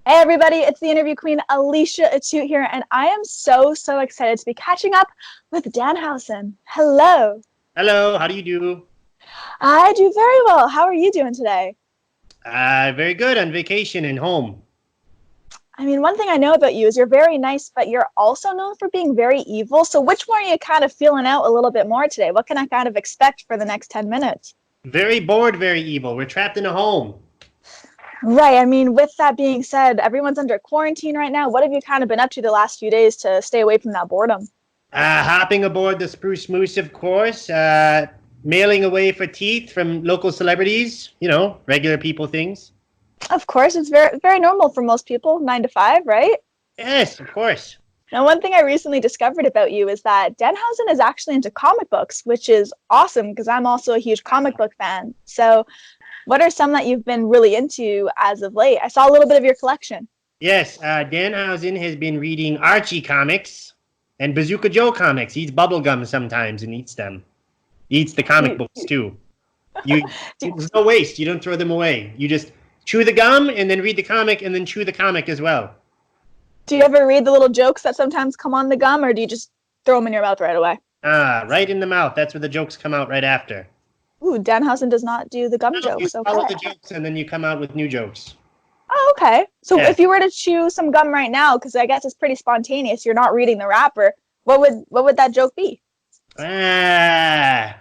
Hey everybody, it's the interview queen Alicia Atout here, and I am so excited to be catching up with Danhausen. Hello. Hello, how do you do? I do very well. How are you doing today? Very good on vacation and home. I mean, one thing I know about you is you're very nice, but you're also known for being very evil. So which one are you kind of feeling out a little bit more today? What can I kind of expect for the next 10 minutes? Very bored, very evil. We're trapped in a home. Right. I mean, with that being said, everyone's under quarantine right now. What have you kind of been up to the last few days to stay away from that boredom? Hopping aboard the Spruce Moose, of course. Mailing away for teeth from local celebrities. Regular people things. Of course, it's very normal for most people, 9 to 5, right? Yes, of course. Now, one thing I recently discovered about you is that Danhausen is actually into comic books, which is awesome because I'm also a huge comic book fan. So, what are some that you've been really into as of late? I saw a little bit of your collection. Yes, Danhausen has been reading Archie comics and Bazooka Joe comics. He eats bubblegum sometimes and eats them. He eats the comic books, too. There's no waste. You don't throw them away. You just chew the gum and then read the comic and then chew the comic as well. Do you ever read the little jokes that sometimes come on the gum, or do you just throw them in your mouth right away? Right in the mouth. That's where the jokes come out right after. Ooh, Danhausen does not do the gum jokes. You follow the jokes and then you come out with new jokes. Oh, okay. So Yeah. if you were to chew some gum right now, because I guess it's pretty spontaneous, you're not reading the wrapper, what would that joke be? Ah.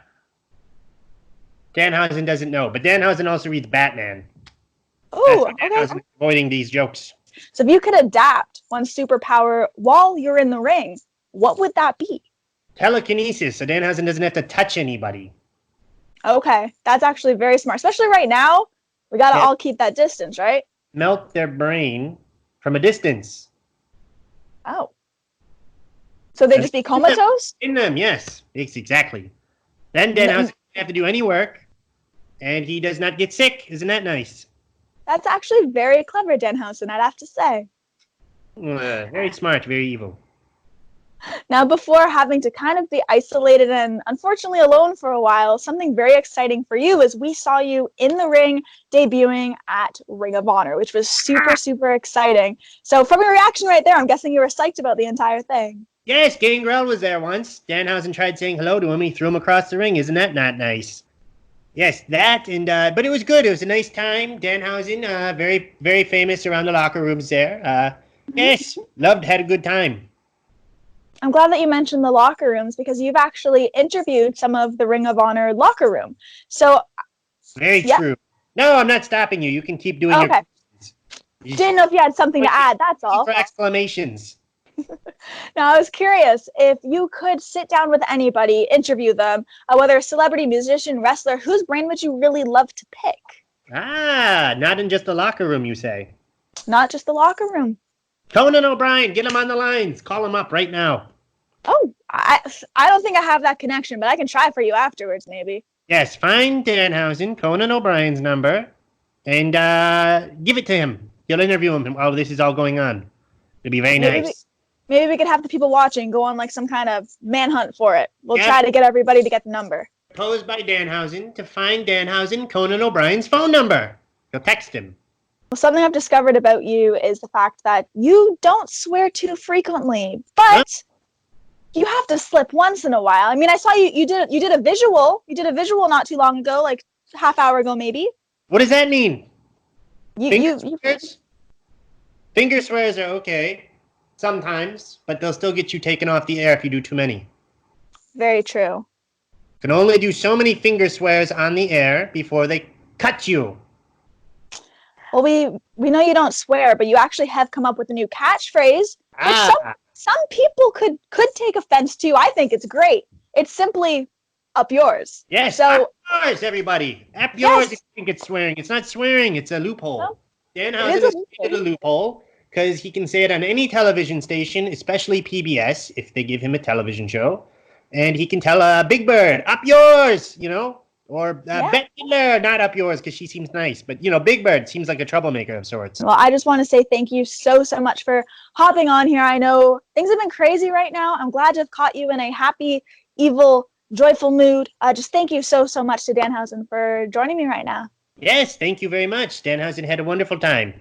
Danhausen doesn't know, but Danhausen also reads Batman. Oh, okay. Danhausen is avoiding these jokes. So if you could adapt one superpower while you're in the ring, what would that be? Telekinesis, so Danhausen doesn't have to touch anybody. Okay, that's actually very smart, especially right now. We got to all keep that distance, right? Melt their brain from a distance. Oh. So they just be comatose? In them, yes. Exactly. Then Danhausen doesn't have to do any work, and he does not get sick. Isn't that nice? That's actually very clever, Danhausen, I'd have to say. Very smart, very evil. Now, before having to kind of be isolated and unfortunately alone for a while, something very exciting for you is we saw you in the ring debuting at Ring of Honor, which was super exciting. So from your reaction right there, I'm guessing you were psyched about the entire thing. Yes, Gangrel was there once. Danhausen tried saying hello to him. He threw him across the ring. Isn't that not nice? Yes, that, and but it was good. It was a nice time. Danhausen, very famous around the locker rooms there. Yes, had a good time. I'm glad that you mentioned the locker rooms because you've actually interviewed some of the Ring of Honor locker room. So, very true. No, I'm not stopping you. You can keep doing your questions. Didn't know if you had something to add, that's all. For exclamations. Now, I was curious if you could sit down with anybody, interview them, whether a celebrity, musician, wrestler, whose brain would you really love to pick? Not in just the locker room, you say? Not just the locker room. Conan O'Brien, get him on the lines. Call him up right now. Oh, I don't think I have that connection, but I can try for you afterwards, maybe. Yes, find Danhausen, Conan O'Brien's number, and give it to him. You'll interview him while this is all going on. It'll be very nice. Maybe we could have the people watching go on like some kind of manhunt for it. We'll try to get everybody to get the number. Proposed by Danhausen to find Danhausen, Conan O'Brien's phone number. You'll text him. Well, something I've discovered about you is the fact that you don't swear too frequently, but you have to slip once in a while. I mean, I saw you did a visual. You did a visual not too long ago, like half hour ago maybe. What does that mean? Swears? Finger swears are okay sometimes, but they'll still get you taken off the air if you do too many. Very true. Can only do so many finger swears on the air before they cut you. Well, we know you don't swear, but you actually have come up with a new catchphrase, which some people could take offense to. I think it's great. It's simply up yours. Yes, so, up yours, everybody. Up yours if you think it's swearing. It's not swearing. It's a loophole. No, Danhausen has created a loophole because he can say it on any television station, especially PBS, if they give him a television show. And he can tell Big Bird, up yours, Or Bette Midler, not up yours because she seems nice. But, Big Bird seems like a troublemaker of sorts. Well, I just want to say thank you so much for hopping on here. I know things have been crazy right now. I'm glad to have caught you in a happy, evil, joyful mood. Just thank you so much to Danhausen for joining me right now. Yes, thank you very much. Danhausen had a wonderful time.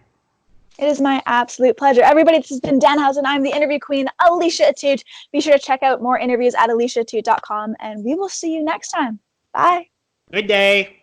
It is my absolute pleasure. Everybody, this has been Danhausen. I'm the interview queen, Alicia Atout. Be sure to check out more interviews at aliciaatout.com, and we will see you next time. Bye. Good day.